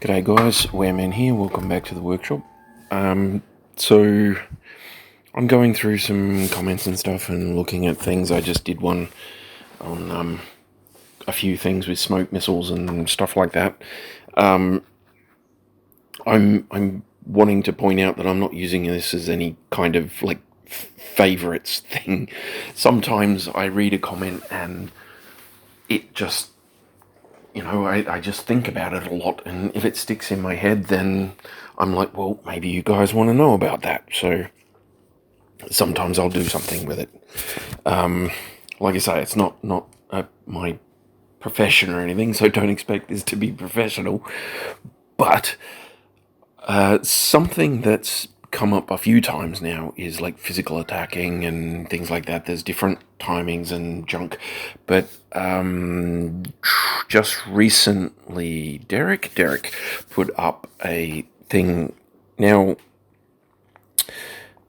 G'day guys, Wereman here, welcome back to the workshop. So I'm going through some comments and stuff and looking at things. I just did one on a few things with smoke missiles and stuff like that. I'm wanting to point out that I'm not using this as any kind of like favorites thing. Sometimes I read a comment and it just, I just think about it a lot, and if it sticks in my head, then I'm like, well, maybe you guys want to know about that, so sometimes I'll do something with it. Like I say, it's not my profession or anything, so don't expect this to be professional, but something that's come up a few times now is like physical attacking and things like that. There's different timings and junk, but just recently Derek put up a thing. Now,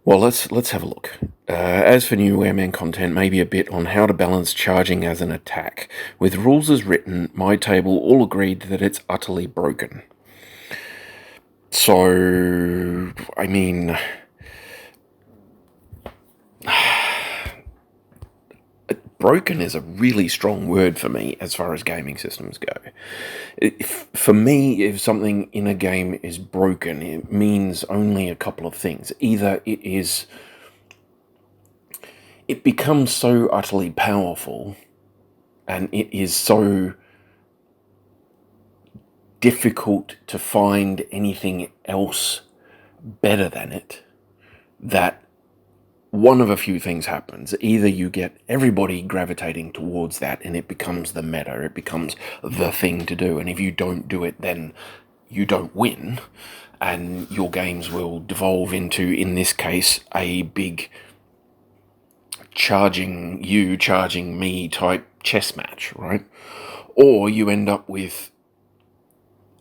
well, let's have a look. As for new Wereman content, maybe a bit on how to balance charging as an attack. With rules as written, my table all agreed that it's utterly broken. So, I mean, broken is a really strong word for me as far as gaming systems go. For me, if something in a game is broken, it means only a couple of things. Either it becomes so utterly powerful, and it is so difficult to find anything else better than it, that one of a few things happens. Either you get everybody gravitating towards that and it becomes the meta, it becomes the thing to do, and if you don't do it, then you don't win, and your games will devolve into, in this case, a big charging me type chess match, right? Or you end up with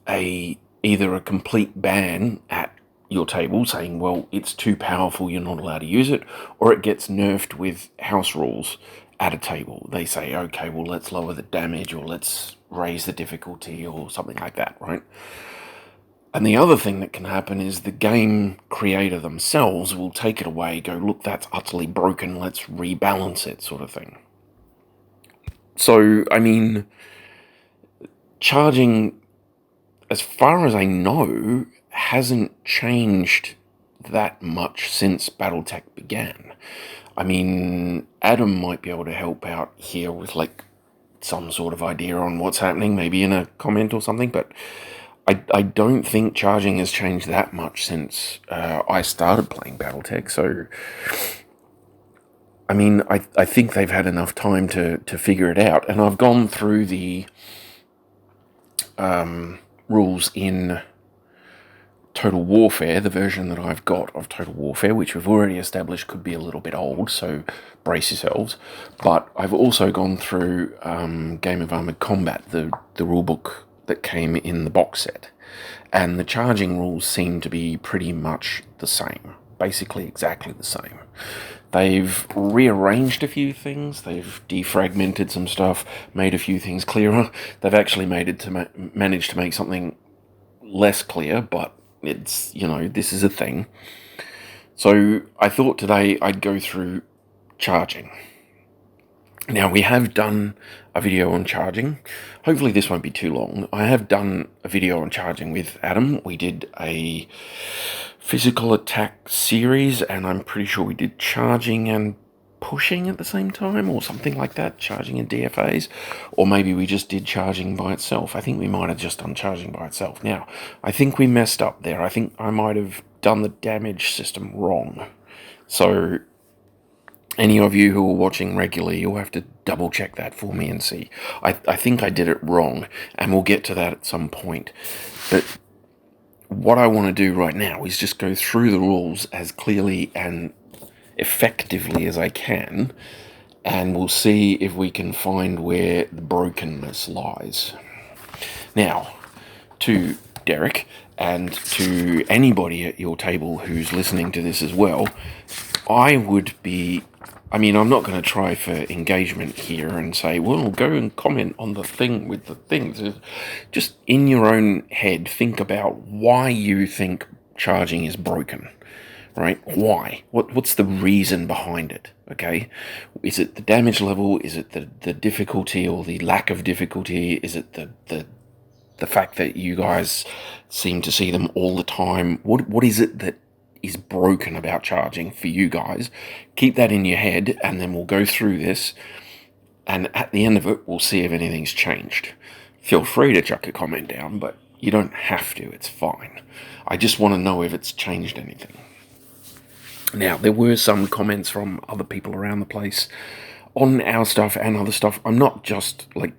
either a complete ban at your table saying, well, it's too powerful, you're not allowed to use it, or it gets nerfed with house rules at a table. They say, okay, well, let's lower the damage, or let's raise the difficulty, or something like that, right? And the other thing that can happen is the game creator themselves will take it away, go, look, that's utterly broken, let's rebalance it, sort of thing. So, I mean, charging, as far as I know, hasn't changed that much since BattleTech began. I mean, Adam might be able to help out here with like some sort of idea on what's happening, maybe in a comment or something, but I don't think charging has changed that much since I started playing BattleTech. So, I mean, I think they've had enough time to figure it out, and I've gone through the rules in Total Warfare, the version that I've got of Total Warfare, which we've already established could be a little bit old, so brace yourselves. But I've also gone through Game of Armored Combat, the rulebook that came in the box set, and the charging rules seem to be pretty much the same, basically exactly the same. They've rearranged a few things, they've defragmented some stuff, made a few things clearer. They've actually made it to manage to make something less clear, but it's, this is a thing. So I thought today I'd go through charging. Now, we have done a video on charging. Hopefully this won't be too long. I have done a video on charging with Adam. We did a physical attack series, and I'm pretty sure we did charging and pushing at the same time, or something like that, charging and DFAs, or maybe we just did charging by itself. I think we might have just done charging by itself. Now, I think we messed up there. I think I might have done the damage system wrong. So any of you who are watching regularly, you'll have to double check that for me and see. I think I did it wrong, and we'll get to that at some point. But what I want to do right now is just go through the rules as clearly and effectively as I can, and we'll see if we can find where the brokenness lies. Now, to Derek, and to anybody at your table who's listening to this as well, I would be I mean, I'm not going to try for engagement here and say, well, go and comment on the thing with the things. Just in your own head, think about why you think charging is broken, right? Why? What's the reason behind it, okay? Is it the damage level? Is it the difficulty or the lack of difficulty? Is it the fact that you guys seem to see them all the time? What is it that is broken about charging for you guys? Keep that in your head, and then we'll go through this, and at the end of it, we'll see if anything's changed. Feel free to chuck a comment down, but you don't have to. It's fine. I just want to know if it's changed anything. Now, there were some comments from other people around the place on our stuff and other stuff. I'm not just like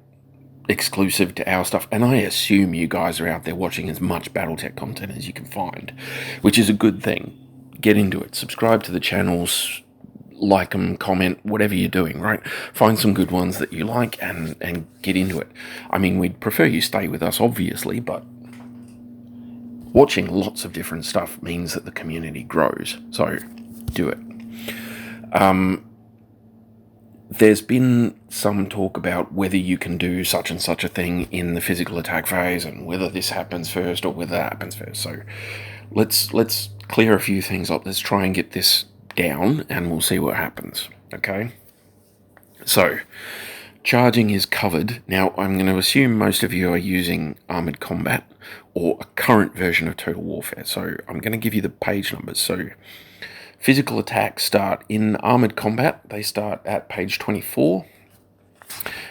exclusive to our stuff, and I assume you guys are out there watching as much BattleTech content as you can find, which is a good thing. Get into it. Subscribe to the channels, like them, comment, whatever you're doing, right? Find some good ones that you like and get into it. I mean, we'd prefer you stay with us, obviously, but watching lots of different stuff means that the community grows, so do it. There's been some talk about whether you can do such and such a thing in the physical attack phase, and whether this happens first or whether that happens first. So let's clear a few things up. Let's try and get this down, and we'll see what happens. Okay? So charging is covered. Now, I'm going to assume most of you are using Armored Combat or a current version of Total Warfare. So I'm going to give you the page numbers. So physical attacks start in Armored Combat. They start at page 24.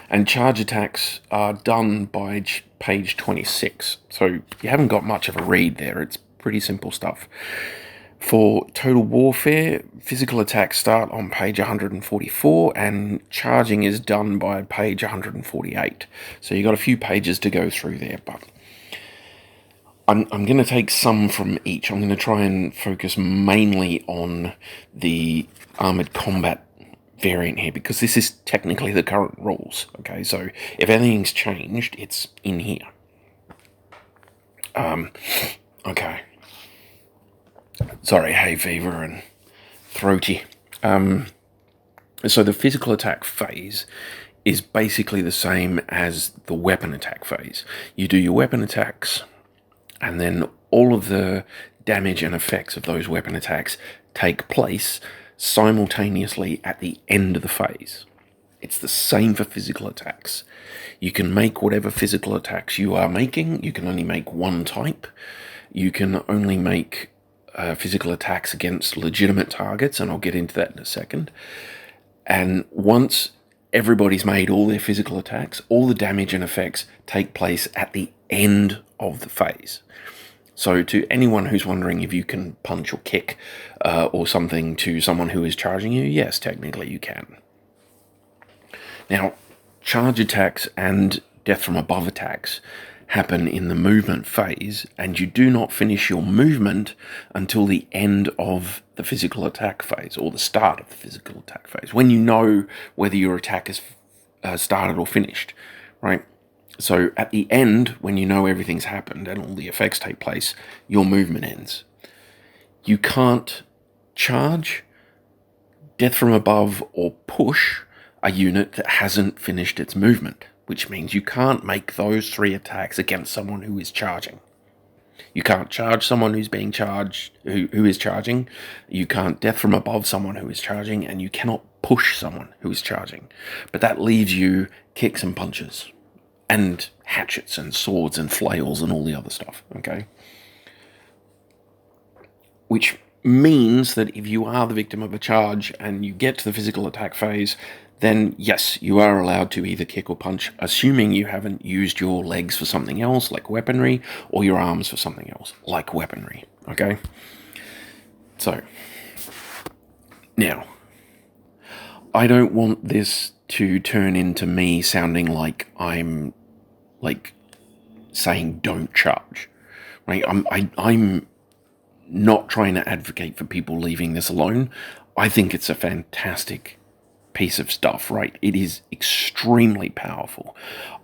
And charge attacks are done by page 26. So you haven't got much of a read there. It's pretty simple stuff. For Total Warfare, physical attacks start on page 144, and charging is done by page 148. So you've got a few pages to go through there, but I'm going to take some from each. I'm going to try and focus mainly on the Armored Combat variant here, because this is technically the current rules. Okay, so if anything's changed, it's in here. Okay. Sorry, hay fever and throaty. So the physical attack phase is basically the same as the weapon attack phase. You do your weapon attacks, and then all of the damage and effects of those weapon attacks take place simultaneously at the end of the phase. It's the same for physical attacks. You can make whatever physical attacks you are making. You can only make one type. You can only make physical attacks against legitimate targets, and I'll get into that in a second. And once everybody's made all their physical attacks, all the damage and effects take place at the end of the phase. So to anyone who's wondering if you can punch or kick or something to someone who is charging you, yes, technically you can. Now, charge attacks and death from above attacks happen in the movement phase, and you do not finish your movement until the end of the physical attack phase, or the start of the physical attack phase, when you know whether your attack is started or finished, right? So at the end, when you know everything's happened and all the effects take place, your movement ends. You can't charge, death from above, or push a unit that hasn't finished its movement, which means you can't make those three attacks against someone who is charging. You can't charge someone who's being charged, who is charging. You can't death from above someone who is charging, and you cannot push someone who is charging. But that leaves you kicks and punches, and hatchets and swords and flails and all the other stuff, okay? Which means that if you are the victim of a charge and you get to the physical attack phase, then yes, you are allowed to either kick or punch, assuming you haven't used your legs for something else, like weaponry, or your arms for something else, like weaponry, okay? So, now, I don't want this to turn into me sounding like I'm, like, saying don't charge, right? I'm not trying to advocate for people leaving this alone. I think it's a fantastic piece of stuff, right? It is extremely powerful.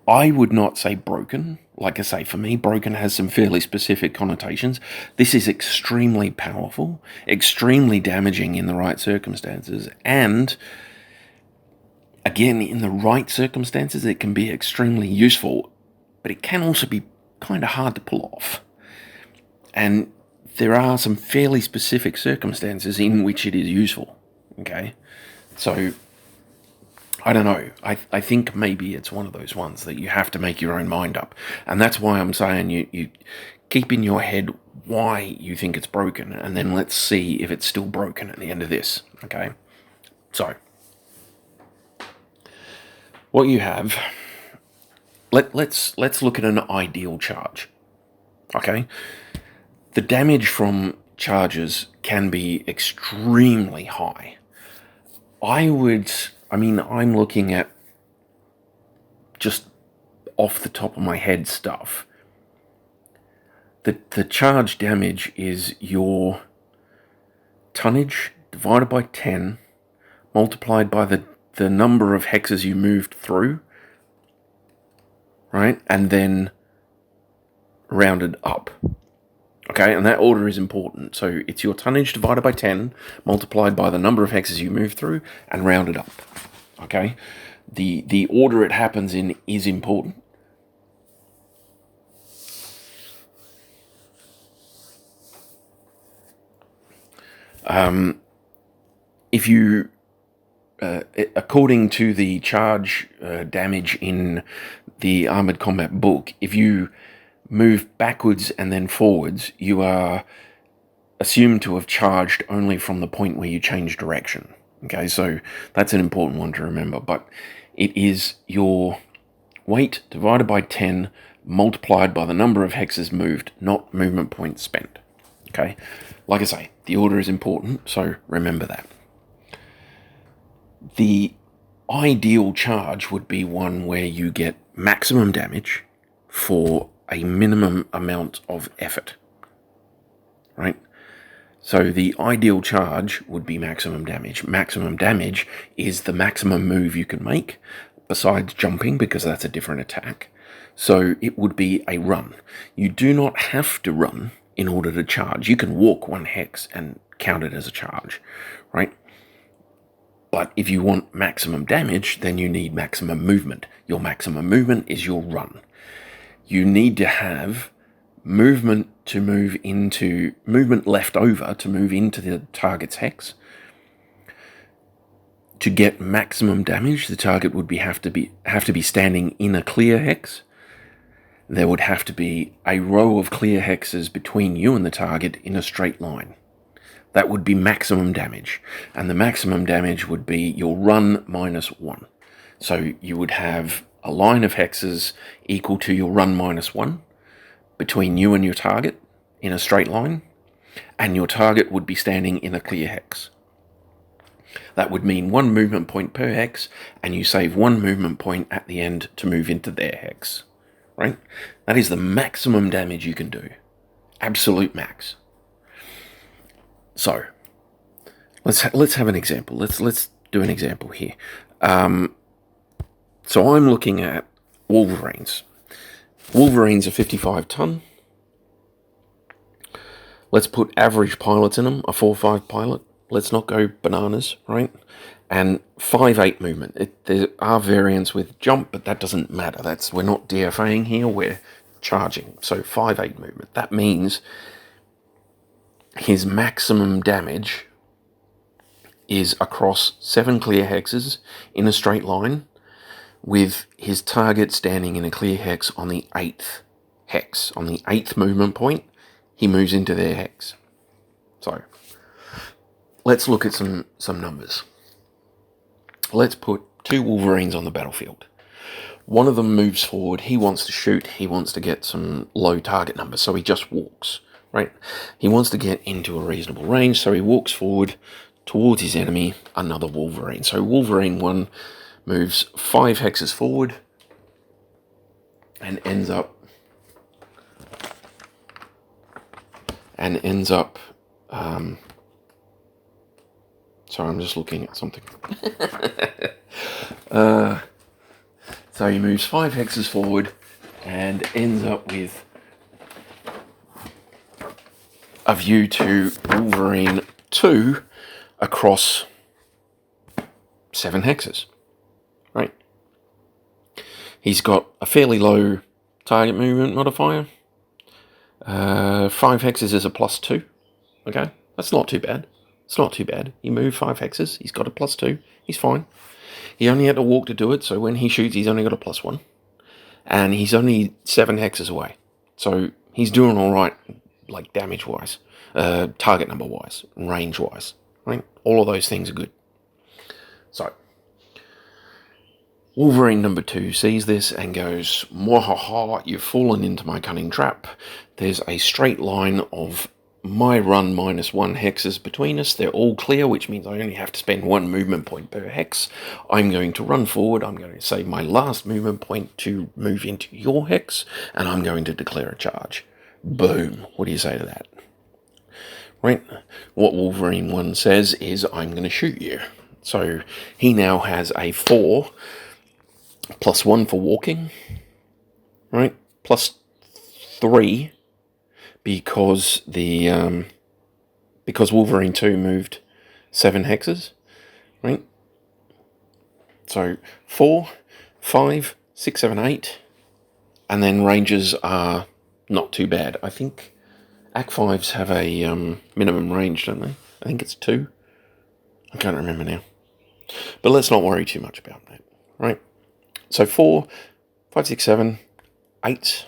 I would not say broken. Like I say, for me, broken has some fairly specific connotations. This is extremely powerful, extremely damaging in the right circumstances, and again, in the right circumstances, it can be extremely useful, but it can also be kind of hard to pull off. And there are some fairly specific circumstances in which it is useful, okay? So, I don't know. I think maybe it's one of those ones that you have to make your own mind up. And that's why I'm saying you keep in your head why you think it's broken, and then let's see if it's still broken at the end of this, okay? So, what you have, let's look at an ideal charge, okay? The damage from charges can be extremely high. I'm looking at just off the top of my head stuff. The charge damage is your tonnage divided by 10, multiplied by the number of hexes you moved through, right? And then rounded up. Okay, and that order is important. So it's your tonnage divided by 10, multiplied by the number of hexes you move through, and rounded up. Okay? The order it happens in is important. If you, according to the charge damage in the Armored Combat book, if you move backwards and then forwards, you are assumed to have charged only from the point where you change direction. Okay, so that's an important one to remember, but it is your weight divided by 10 multiplied by the number of hexes moved, not movement points spent. Okay, like I say, the order is important, so remember that. The ideal charge would be one where you get maximum damage for a minimum amount of effort, right? So the ideal charge would be maximum damage. Maximum damage is the maximum move you can make, besides jumping, because that's a different attack. So it would be a run. You do not have to run in order to charge. You can walk one hex and count it as a charge, right? But if you want maximum damage, then you need maximum movement. Your maximum movement is your run. You need to have movement left over to move into the target's hex. To get maximum damage, the target would have to be standing in a clear hex. There would have to be a row of clear hexes between you and the target in a straight line. That would be maximum damage, and the maximum damage would be your run minus 1. So you would have a line of hexes equal to your run minus 1 between you and your target in a straight line, and your target would be standing in a clear hex. That would mean 1 movement point per hex, and you save 1 movement point at the end to move into their hex, right? That is the maximum damage you can do. Absolute max. So, let's have an example. Let's do an example here. So I'm looking at Wolverines. Wolverines are 55 ton. Let's put average pilots in them, a 4-5 pilot. Let's not go bananas, right? And 5-8 movement. There are variants with jump, but that doesn't matter. We're not DFAing here, we're charging. So 5-8 movement. That means his maximum damage is across 7 clear hexes in a straight line, with his target standing in a clear hex on the 8th hex. On the 8th movement point, he moves into their hex. So, let's look at some numbers. Let's put 2 Wolverines on the battlefield. One of them moves forward, he wants to shoot, he wants to get some low target numbers, so he just walks, right? He wants to get into a reasonable range, so he walks forward towards his enemy, another Wolverine. So Wolverine 1 moves 5 hexes forward and ends up Sorry, I'm just looking at something. So he moves 5 hexes forward and ends up with a view to Wolverine 2 across 7 hexes. Right? He's got a fairly low target movement modifier. 5 hexes is a +2. Okay? That's not too bad. It's not too bad. He moved 5 hexes. He's got a +2. He's fine. He only had to walk to do it, so when he shoots, he's only got a +1. And he's only 7 hexes away. So he's doing all right, like damage-wise, target number-wise, range-wise. Right? All of those things are good. So Wolverine number 2 sees this and goes, "Mwahaha, you've fallen into my cunning trap. There's a straight line of my run -1 hexes between us. They're all clear, which means I only have to spend 1 movement point per hex. I'm going to run forward. I'm going to save my last movement point to move into your hex, and I'm going to declare a charge." Boom. What do you say to that? Right? What Wolverine 1 says is, "I'm going to shoot you." So he now has a 4 +1 for walking, right? +3 because because Wolverine 2 moved 7 hexes, right? So 4, 5, 6, 7, 8, and then ranges are not too bad. I think AC5s have a minimum range, don't they? I think it's 2. I can't remember now. But let's not worry too much about that, right? So 4, 5, 6, 7, 8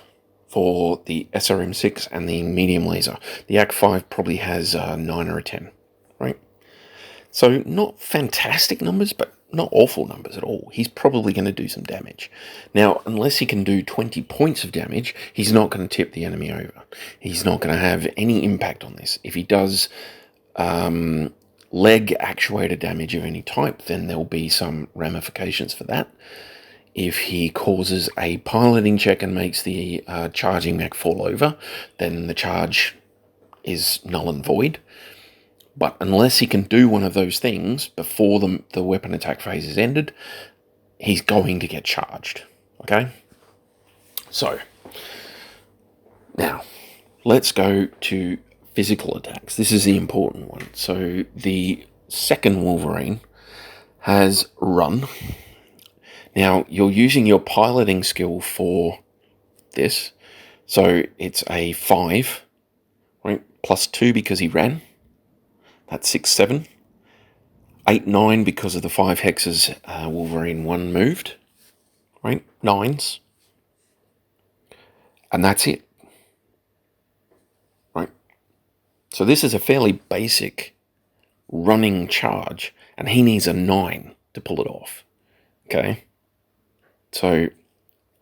for the SRM6 and the medium laser. The AC5 probably has a 9 or a 10, right? So not fantastic numbers, but not awful numbers at all. He's probably going to do some damage. Now, unless he can do 20 points of damage, he's not going to tip the enemy over. He's not going to have any impact on this. If he does leg actuator damage of any type, then there'll be some ramifications for that. If he causes a piloting check and makes the charging mech fall over, then the charge is null and void. But unless he can do one of those things before the weapon attack phase is ended, he's going to get charged. Okay? So, now, let's go to physical attacks. This is the important one. So, the second Wolverine has run. Now, you're using your piloting skill for this. So it's a 5, right? +2 because he ran. That's 6, 7. 8, 9 because of the 5 hexes Wolverine 1 moved, right? 9s. And that's it, right? So this is a fairly basic running charge, and he needs a 9 to pull it off, okay? So,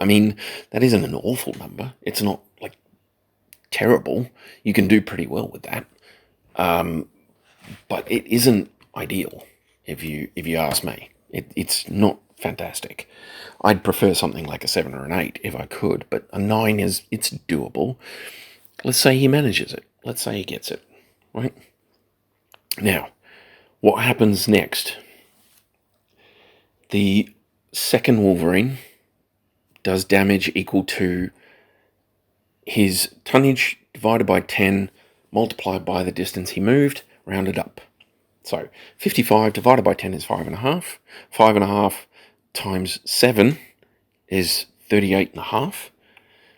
I mean, that isn't an awful number. It's not, like, terrible. You can do pretty well with that. But it isn't ideal, if you ask me. It's not fantastic. I'd prefer something like a 7 or an 8 if I could, but a 9 it's doable. Let's say he manages it. Let's say he gets it, right? Now, what happens next? The second Wolverine does damage equal to his tonnage divided by 10 multiplied by the distance he moved, rounded up. So 55 divided by 10 is 5.5. 5.5 times 7 is 38.5.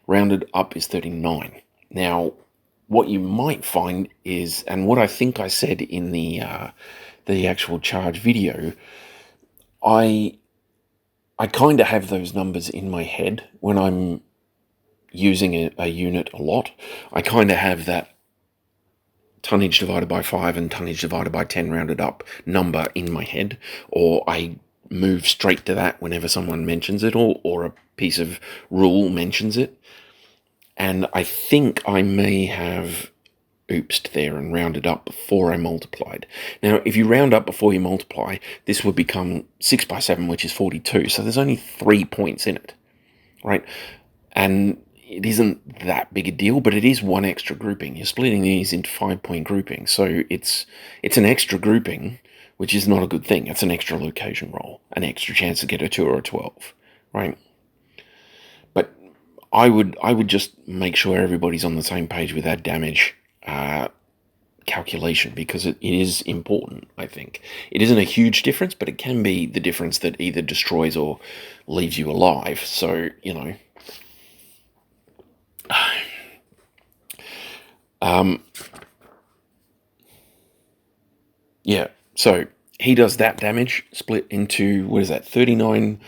Rounded up is 39. Now, what you might find is, and what I think I said in the actual charge video, I kind of have those numbers in my head when I'm using a unit a lot. I kind of have that tonnage divided by 5 and tonnage divided by 10 rounded up number in my head, or I move straight to that whenever someone mentions it, or a piece of rule mentions it. And I think I may have oopsed there and rounded up before I multiplied. Now, if you round up before you multiply, this would become 6 by 7, which is 42. So there's only 3 points in it, right? And it isn't that big a deal, but it is one extra grouping. You're splitting these into 5-point groupings. So it's an extra grouping which is not a good thing. It's an extra location roll, an extra chance to get a 2 or a 12, right? But I would just make sure everybody's on the same page with that damage calculation, because it is important, I think. It isn't a huge difference, but it can be the difference that either destroys or leaves you alive. So, you know. Yeah, so he does that damage, split into, 39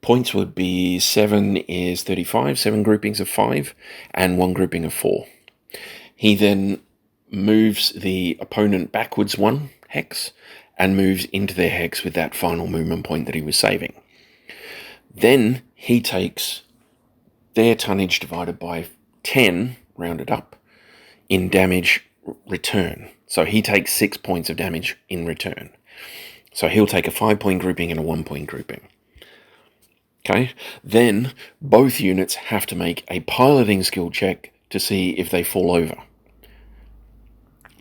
points would be 7 is 35, 7 groupings of 5, and 1 grouping of 4. He then moves the opponent backwards 1 hex, and moves into their hex with that final movement point that he was saving. Then he takes their tonnage divided by 10, rounded up, in damage return. So he takes 6 points of damage in return. So he'll take a 5-point grouping and a 1-point grouping. Okay, then both units have to make a piloting skill check to see if they fall over.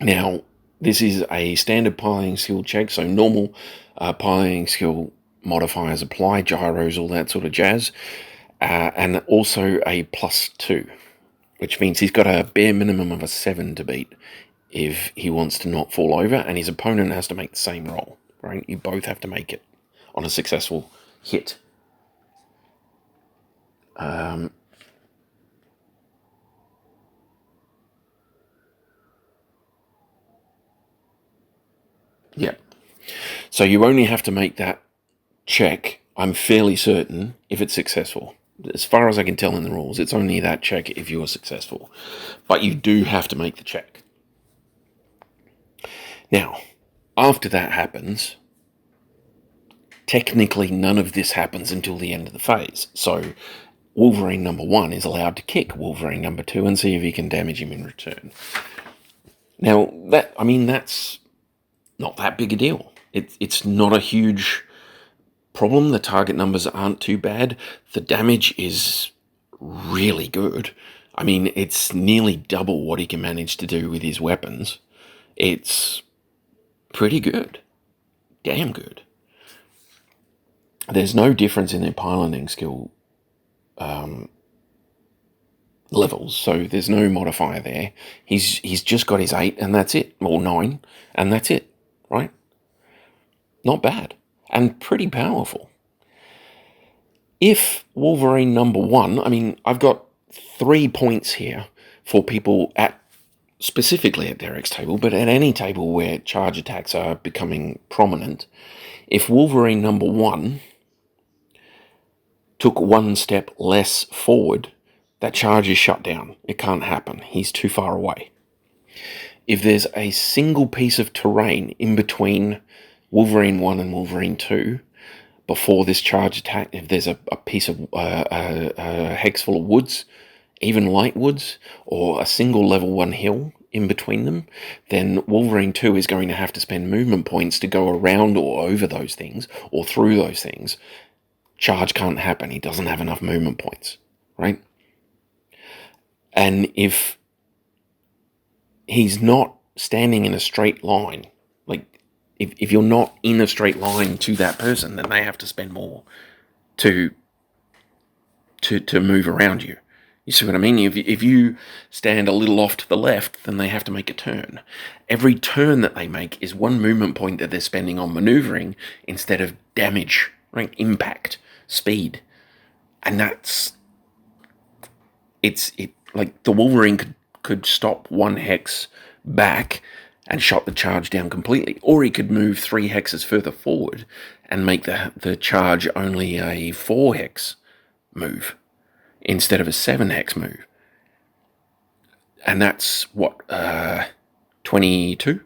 Now, this is a standard piloting skill check, so normal piloting skill modifiers apply, gyros, all that sort of jazz, and also a +2, which means he's got a bare minimum of a 7 to beat if he wants to not fall over, and his opponent has to make the same roll, right? You both have to make it on a successful hit. Yeah. So you only have to make that check, I'm fairly certain, if it's successful. As far as I can tell in the rules, it's only that check if you are successful. But you do have to make the check. Now, after that happens, technically none of this happens until the end of the phase. So Wolverine number 1 is allowed to kick Wolverine number 2 and see if he can damage him in return. Now, that's not that big a deal. It's not a huge problem. The target numbers aren't too bad. The damage is really good. I mean, it's nearly double what he can manage to do with his weapons. It's pretty good. Damn good. There's no difference in their piloting skill levels, so there's no modifier there. He's just got his 8 and that's it, or 9 and that's it, right? Not bad and pretty powerful. If Wolverine number 1, I mean, I've got 3 points here for people specifically at Derek's table, but at any table where charge attacks are becoming prominent. If Wolverine number 1 took 1 step less forward, that charge is shut down. It can't happen. He's too far away. If there's a single piece of terrain in between Wolverine 1 and Wolverine 2, before this charge attack, if there's a piece of a hex full of woods, even light woods, or a single level 1 hill in between them, then Wolverine 2 is going to have to spend movement points to go around or over those things, or through those things. Charge can't happen. He doesn't have enough movement points, right? And if he's not standing in a straight line, like if you're not in a straight line to that person, then they have to spend more to move around you. You see what I mean? If you stand a little off to the left, then they have to make a turn. Every turn that they make is 1 movement point that they're spending on maneuvering instead of damage, right? Impact, speed. And that's... It like the Wolverine could stop 1 hex back and shot the charge down completely. Or he could move 3 hexes further forward and make the charge only a 4 hex move instead of a 7 hex move. And that's what, 22?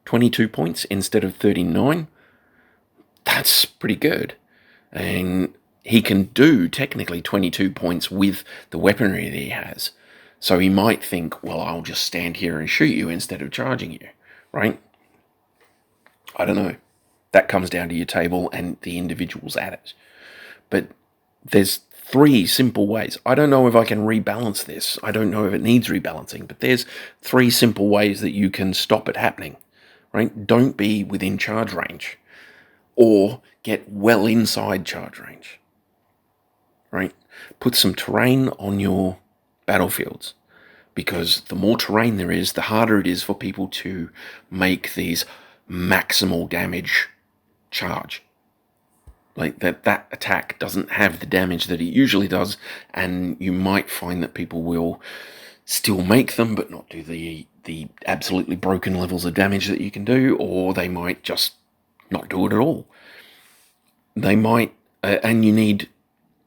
22 points instead of 39. That's pretty good. And he can do technically 22 points with the weaponry that he has. So he might think, well, I'll just stand here and shoot you instead of charging you, right? I don't know. That comes down to your table and the individuals at it. But there's 3 simple ways. I don't know if I can rebalance this. I don't know if it needs rebalancing, but there's 3 simple ways that you can stop it happening, right? Don't be within charge range, or get well inside charge range, right? Put some terrain on your battlefields, because the more terrain there is, the harder it is for people to make these maximal damage charge. Like that attack doesn't have the damage that it usually does, and you might find that people will still make them but not do the absolutely broken levels of damage that you can do, or they might just not do it at all. They might, and you need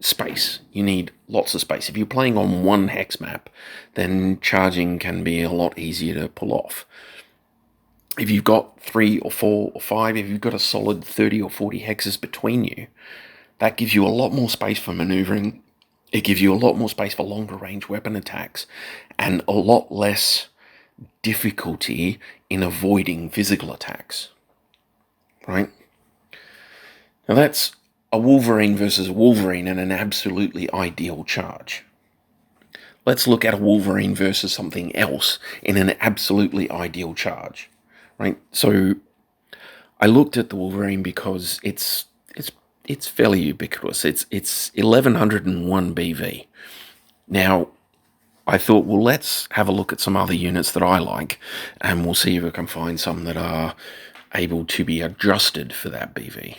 space. You need lots of space. If you're playing on one hex map, then charging can be a lot easier to pull off. If you've got 3 or 4 or 5, if you've got a solid 30 or 40 hexes between you, that gives you a lot more space for maneuvering. It gives you a lot more space for longer range weapon attacks, and a lot less difficulty in avoiding physical attacks, right? Now that's a Wolverine versus a Wolverine in an absolutely ideal charge. Let's look at a Wolverine versus something else in an absolutely ideal charge, right? So I looked at the Wolverine because it's fairly ubiquitous. It's 1101 BV. Now, I thought, well, let's have a look at some other units that I like, and we'll see if we can find some that are able to be adjusted for that BV.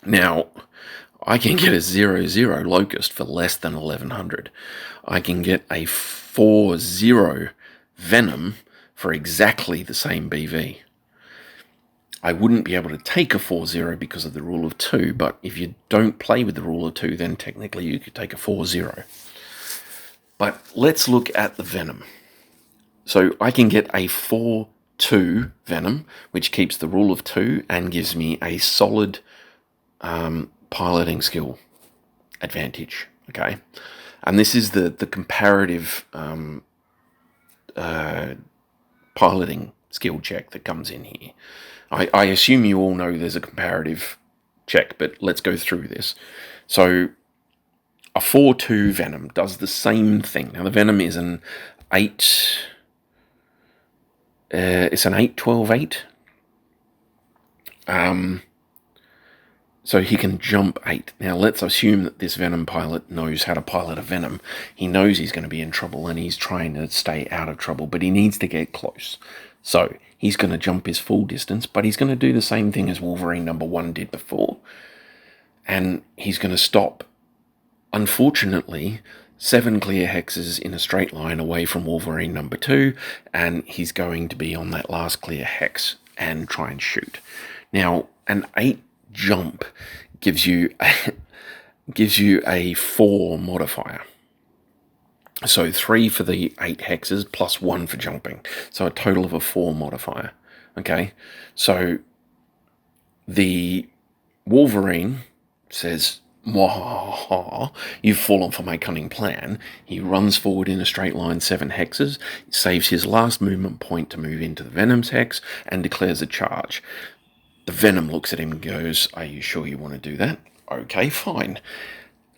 Now, I can get a 0/0 Locust for less than 1100. I can get a 4/0 Venom for exactly the same BV. I wouldn't be able to take a 4/0 because of the rule of 2, but if you don't play with the rule of 2, then technically you could take a 4/0. But let's look at the Venom. So I can get a 4/2 Venom, which keeps the rule of 2 and gives me a solid piloting skill advantage, okay? And this is the comparative piloting skill check that comes in here. I assume you all know there's a comparative check, but let's go through this. So a 4/2 Venom does the same thing. Now the Venom is an 8... it's an 8/12/8. So he can jump 8. Now let's assume that this Venom pilot knows how to pilot a Venom. He knows he's going to be in trouble and he's trying to stay out of trouble, but he needs to get close. So he's going to jump his full distance, but he's going to do the same thing as Wolverine number 1 did before. And he's going to stop, unfortunately, 7 clear hexes in a straight line away from Wolverine number 2, and he's going to be on that last clear hex and try and shoot. Now, an 8 jump gives you a 4 modifier. So 3 for the 8 hexes plus 1 for jumping. So a total of a 4 modifier. Okay, so the Wolverine says, "Mwahaha, you've fallen for my cunning plan." He runs forward in a straight line 7 hexes, saves his last movement point to move into the Venom's hex, and declares a charge. The Venom looks at him and goes, "Are you sure you want to do that?" "Okay, fine.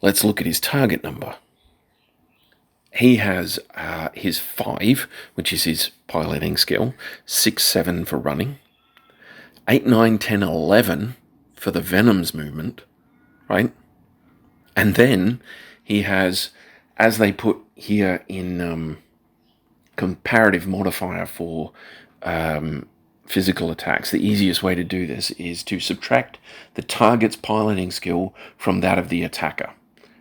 Let's look at his target number." He has his 5, which is his piloting skill, 6, 7 for running, 8, 9, 10, 11 for the Venom's movement, right? And then he has, as they put here in comparative modifier for physical attacks, the easiest way to do this is to subtract the target's piloting skill from that of the attacker.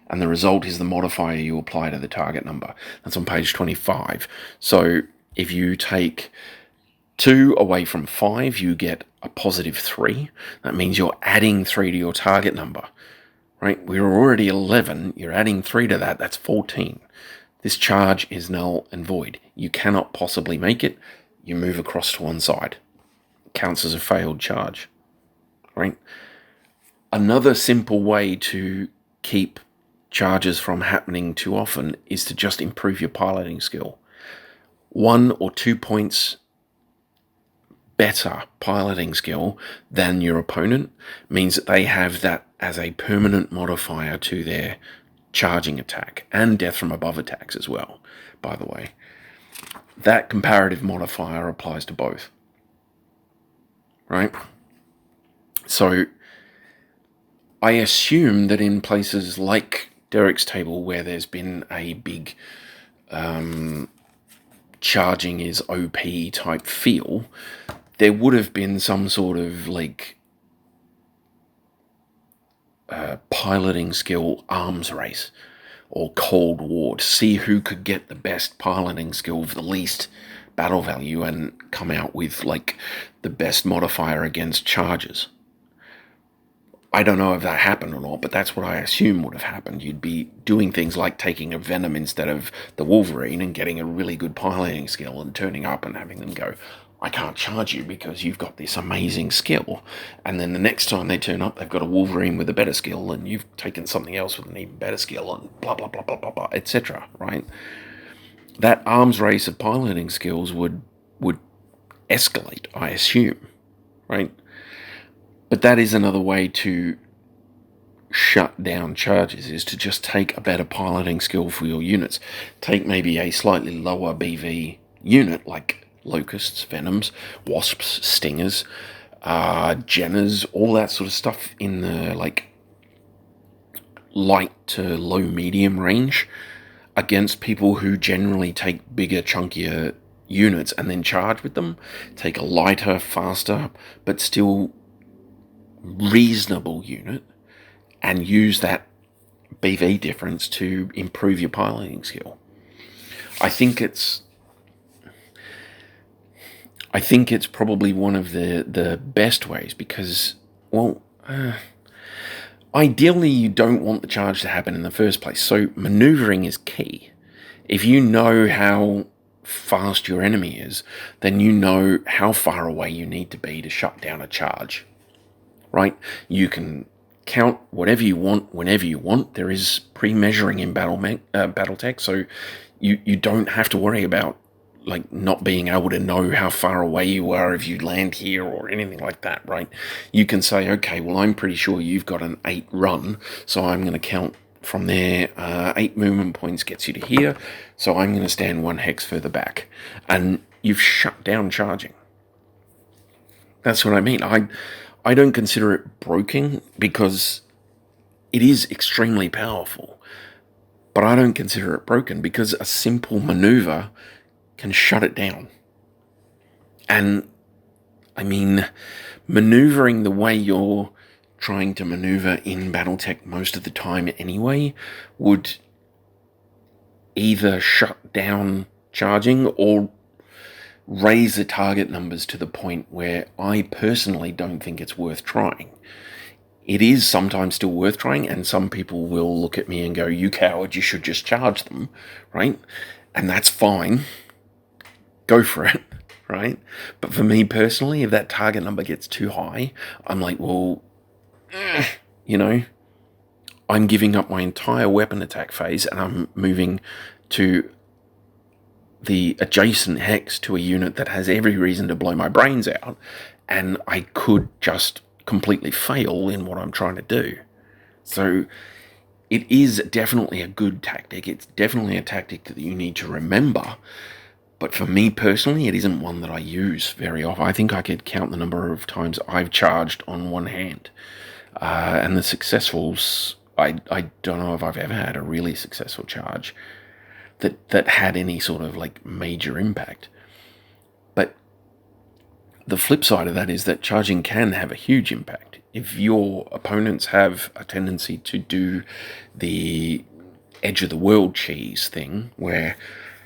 And the result is the modifier you apply to the target number. That's on page 25. So if you take 2 away from 5, you get a positive 3. That means you're adding 3 to your target number, right? We're already 11. You're adding 3 to that. That's 14. This charge is null and void. You cannot possibly make it. You move across to one side. It counts as a failed charge, right? Another simple way to keep charges from happening too often is to just improve your piloting skill. 1 or 2 points better piloting skill than your opponent means that they have that as a permanent modifier to their charging attack, and death from above attacks as well, by the way. That comparative modifier applies to both. right? So I assume that in places like Derek's table, where there's been a big charging is OP type feel, there would have been some sort of like piloting skill arms race or Cold War to see who could get the best piloting skill for the least battle value and come out with like the best modifier against charges. I don't know if that happened or not, but that's what I assume would have happened. You'd be doing things like taking a Venom instead of the Wolverine and getting a really good piloting skill and turning up and having them go, I can't charge you because you've got this amazing skill. And then the next time they turn up, they've got a Wolverine with a better skill and you've taken something else with an even better skill and blah, blah, blah, blah, blah, blah, etc., right? That arms race of piloting skills would escalate, I assume, right? But that is another way to shut down charges, is to just take a better piloting skill for your units. Take maybe a slightly lower BV unit, like Locusts, Venoms, Wasps, Stingers, Jenners, all that sort of stuff in the like light to low medium range against people who generally take bigger, chunkier units and then charge with them. Take a lighter, faster, but still reasonable unit and use that BV difference to improve your piloting skill. I think it's probably one of the best ways because, well, ideally you don't want the charge to happen in the first place. So maneuvering is key. If you know how fast your enemy is, then you know how far away you need to be to shut down a charge. Right? You can count whatever you want, whenever you want. There is pre-measuring in BattleTech, so you don't have to worry about like not being able to know how far away you are if you land here or anything like that, right? You can say, okay, well, I'm pretty sure you've got an 8 run, so I'm going to count from there. 8 movement points gets you to here, so I'm going to stand 1 hex further back. And you've shut down charging. That's what I mean. I don't consider it broken because it is extremely powerful, but I don't consider it broken because a simple maneuver can shut it down. And I mean, maneuvering the way you're trying to maneuver in BattleTech most of the time anyway would either shut down charging or raise the target numbers to the point where I personally don't think it's worth trying. It is sometimes still worth trying, and some people will look at me and go, you coward, you should just charge them, right? And that's fine. Go for it, right? But for me personally, if that target number gets too high, I'm like, well, you know, I'm giving up my entire weapon attack phase and I'm moving to the adjacent hex to a unit that has every reason to blow my brains out, and I could just completely fail in what I'm trying to do. So it is definitely a good tactic. It's definitely a tactic that you need to remember. But for me personally, it isn't one that I use very often. I think I could count the number of times I've charged on one hand. And the successes, I don't know if I've ever had a really successful charge that had any sort of like major impact. But the flip side of that is that charging can have a huge impact. If your opponents have a tendency to do the edge of the world cheese thing, where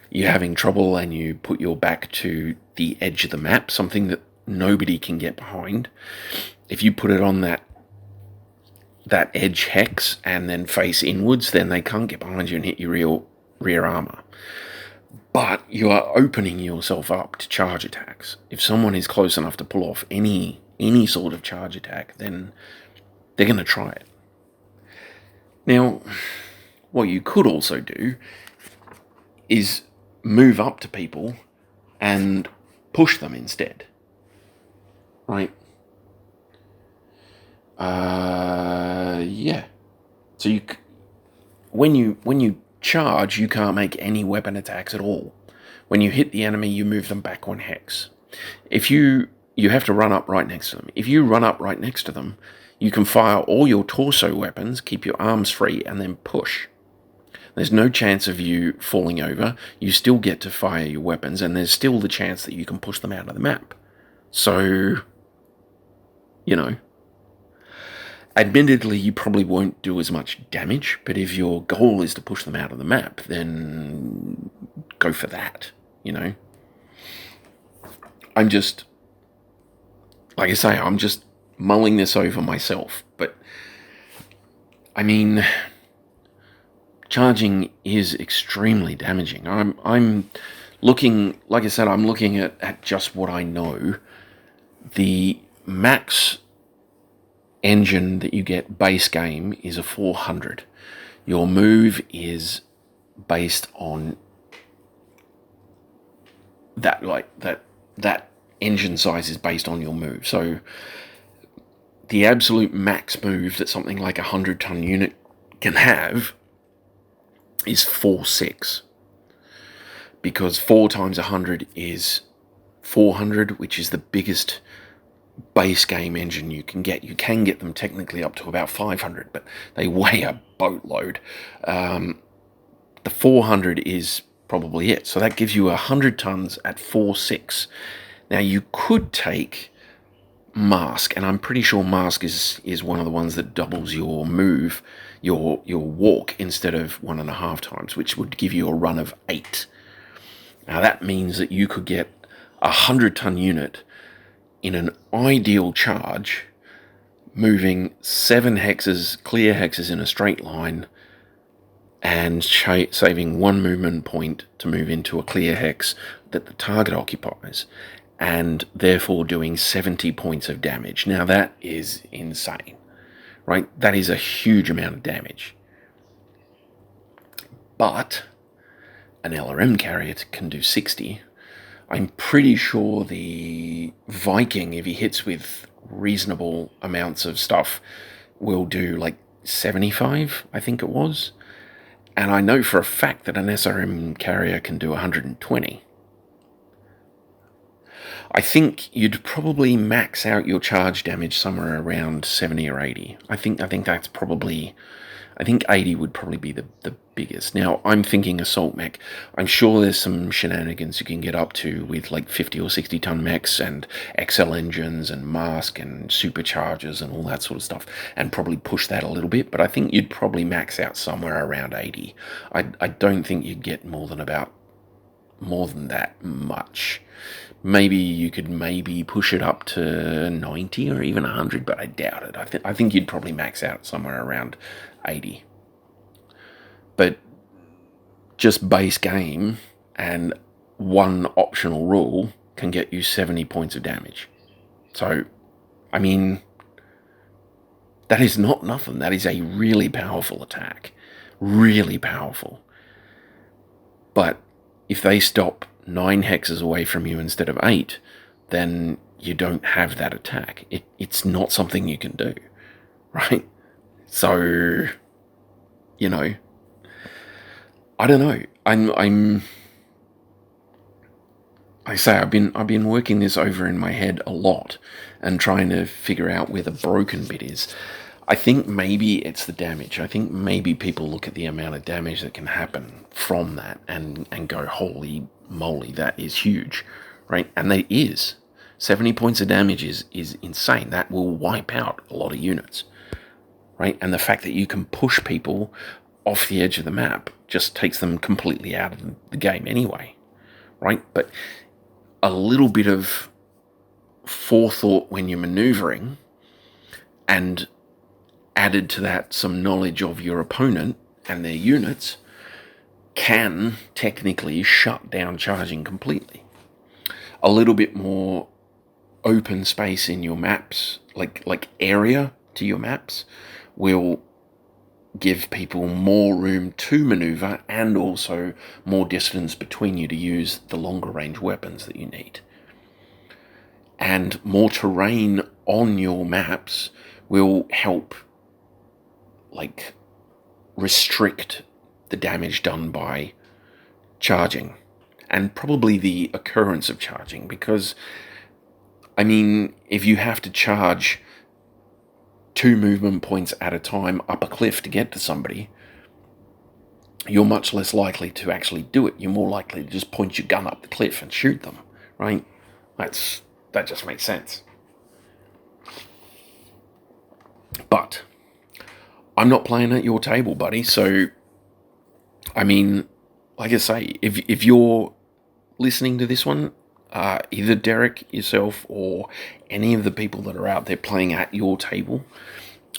you're having trouble and you put your back to the edge of the map, something that nobody can get behind, if you put it on that edge hex and then face inwards, then they can't get behind you and hit your rear armor. But you are opening yourself up to charge attacks. If someone is close enough to pull off any sort of charge attack, then they're going to try it. Now, what you could also do is move up to people and push them instead, right? Yeah. So when you charge, you can't make any weapon attacks at all. When you hit the enemy, you move them back 1 hex. If you you have to run up right next to them. If you run up right next to them, you can fire all your torso weapons, keep your arms free, and then push. There's no chance of you falling over. You still get to fire your weapons, and there's still the chance that you can push them out of the map. So, admittedly, you probably won't do as much damage, but if your goal is to push them out of the map, then go for that, I'm just, like I say, I'm just mulling this over myself, but I mean, charging is extremely damaging. I'm looking, like I said, I'm looking at just what I know. The max engine that you get base game is a 400. Your move is based on that, that engine size is based on your move. So the absolute max move that something like a 100-ton unit can have is 4.6, because 4 times 100 is 400, which is the biggest base game engine you can get. You can get them technically up to about 500, but they weigh a boatload. The 400 is probably it. So that gives you 100 tons at 4.6. Now you could take Mask, and I'm pretty sure Mask is one of the ones that doubles your move, your walk, instead of 1.5 times, which would give you a run of 8. Now that means that you could get a 100-ton unit in an ideal charge, moving 7 hexes, clear hexes in a straight line, and saving 1 movement point to move into a clear hex that the target occupies, and therefore doing 70 points of damage. Now that is insane, right? That is a huge amount of damage. But an LRM carrier can do 60. I'm pretty sure the Viking, if he hits with reasonable amounts of stuff, will do like 75, I think it was. And I know for a fact that an SRM carrier can do 120. I think you'd probably max out your charge damage somewhere around 70 or 80. I think that's probably... I think 80 would probably be the biggest. Now, I'm thinking assault mech. I'm sure there's some shenanigans you can get up to with like 50 or 60 ton mechs and XL engines and Mask and superchargers and all that sort of stuff, and probably push that a little bit, but I think you'd probably max out somewhere around 80. I don't think you'd get more than that much. Maybe you could push it up to 90 or even 100, but I doubt it. I think you'd probably max out somewhere around 80. But just base game and one optional rule can get you 70 points of damage. So, I mean, that is not nothing. That is a really powerful attack. Really powerful. But if they stop 9 hexes away from you instead of 8, then you don't have that attack. It's not something you can do, right? So, I don't know. I've been working this over in my head a lot and trying to figure out where the broken bit is. I think maybe it's the damage. I think maybe people look at the amount of damage that can happen from that and go, holy moly, that is huge, right? And that is. 70 points of damage is insane. That will wipe out a lot of units, right? And the fact that you can push people off the edge of the map just takes them completely out of the game anyway, right? But a little bit of forethought when you're maneuvering, and added to that some knowledge of your opponent and their units, can technically shut down charging completely. A little bit more open space in your maps, like area to your maps, will give people more room to maneuver, and also more distance between you to use the longer range weapons that you need. And more terrain on your maps will help restrict the damage done by charging, and probably the occurrence of charging, because I mean, if you have to charge 2 movement points at a time up a cliff to get to somebody, you're much less likely to actually do it. You're more likely to just point your gun up the cliff and shoot them, right? That just makes sense. But I'm not playing at your table, buddy. So, I mean, like I say, if you're listening to this one, either Derek, yourself, or any of the people that are out there playing at your table,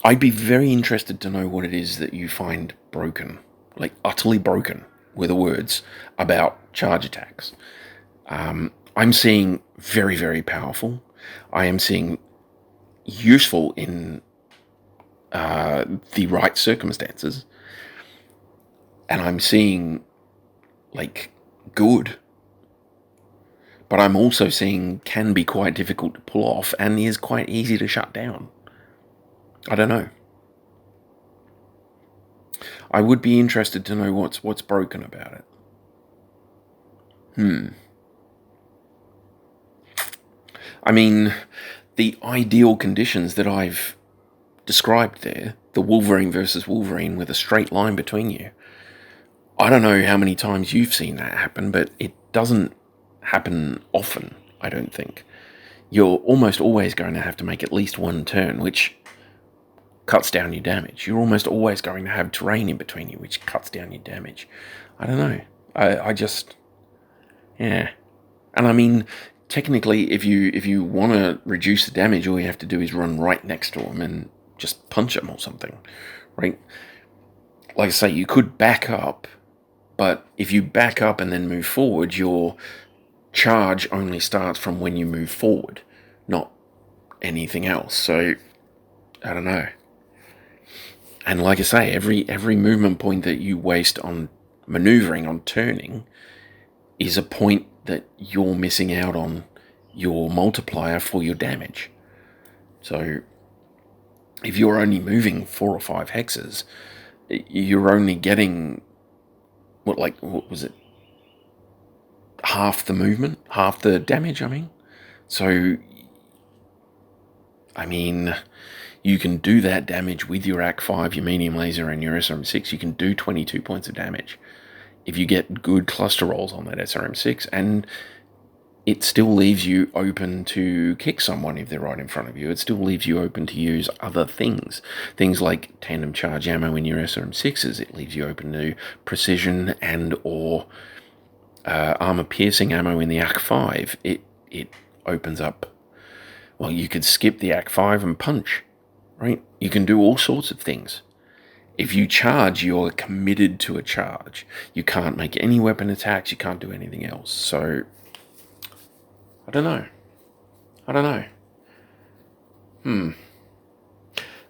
I'd be very interested to know what it is that you find broken, like utterly broken, were the words, about charge attacks. I'm seeing very, very powerful. I am seeing useful in the right circumstances. And I'm seeing, like, good. But I'm also seeing can be quite difficult to pull off and is quite easy to shut down. I don't know. I would be interested to know what's broken about it. I mean, the ideal conditions that I've described there, the Wolverine versus Wolverine with a straight line between you, I don't know how many times you've seen that happen, but it doesn't happen often, I don't think. You're almost always going to have to make at least one turn, which cuts down your damage. You're almost always going to have terrain in between you, which cuts down your damage. I don't know. I just... Yeah. And I mean, technically, if you want to reduce the damage, all you have to do is run right next to them and just punch them or something, right? Like I say, you could back up, but if you back up and then move forward, your charge only starts from when you move forward, not anything else. So, I don't know. And like I say, every movement point that you waste on maneuvering, on turning, is a point that you're missing out on your multiplier for your damage. So, if you're only moving 4 or 5 hexes, you're only getting, what was it? Half the movement? Half the damage, I mean? So, I mean, you can do that damage with your AK-5, your medium laser, and your SRM-6. You can do 22 points of damage if you get good cluster rolls on that SRM-6, and it still leaves you open to kick someone if they're right in front of you. It still leaves you open to use other things. Things like tandem charge ammo in your SRM-6s. It leaves you open to precision and or armor-piercing ammo in the AK-5. It opens up... Well, you could skip the AK-5 and punch, right? You can do all sorts of things. If you charge, you're committed to a charge. You can't make any weapon attacks. You can't do anything else. So, I don't know.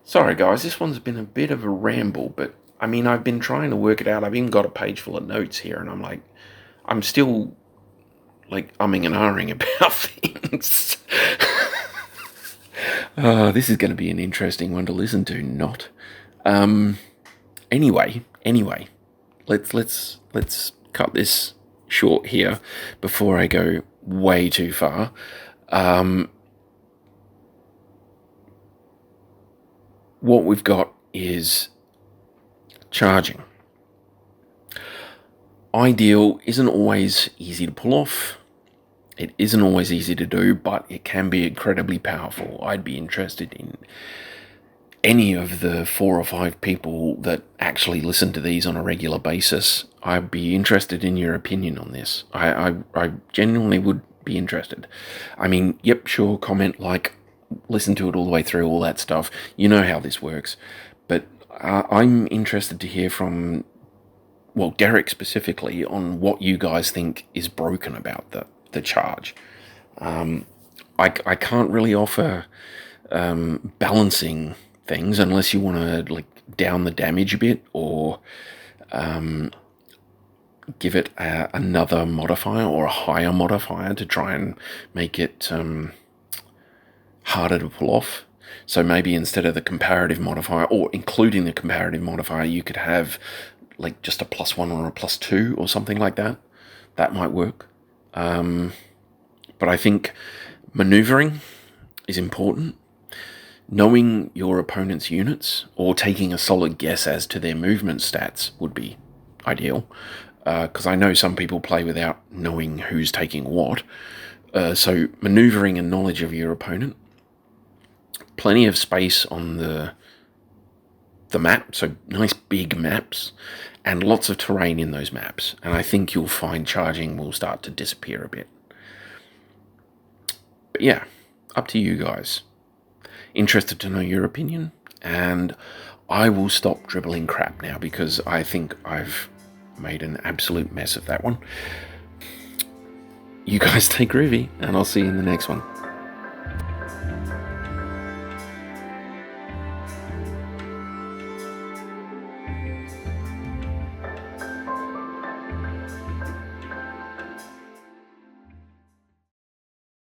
Sorry, guys. This one's been a bit of a ramble, but, I mean, I've been trying to work it out. I've even got a page full of notes here, and I'm still, like, umming and ahhing about things. This is going to be an interesting one to listen to, not. Anyway, let's cut this short here before I go way too far. What we've got is charging. Ideal isn't always easy to pull off. It isn't always easy to do, but it can be incredibly powerful. I'd be interested in any of the 4 or 5 people that actually listen to these on a regular basis. I'd be interested in your opinion on this. I genuinely would be interested. I mean, yep, sure, comment, like, listen to it all the way through, all that stuff. You know how this works. But I'm interested to hear from, well, Derek specifically, on what you guys think is broken about the charge. I can't really offer balancing things unless you want to, like, down the damage a bit or give it another modifier or a higher modifier to try and make it harder to pull off. So maybe instead of the comparative modifier, or including the comparative modifier, you could have, like, just a +1 or a +2 or something like that. That might work. But I think Manoeuvring is important. Knowing your opponent's units, or taking a solid guess as to their movement stats, would be ideal. Because I know some people play without knowing who's taking what. So manoeuvring and knowledge of your opponent. Plenty of space on the map, so nice big maps, and lots of terrain in those maps. And I think you'll find charging will start to disappear a bit. But yeah, up to you guys. Interested to know your opinion, and I will stop dribbling crap now because I think I've made an absolute mess of that one. You guys stay groovy, and I'll see you in the next one.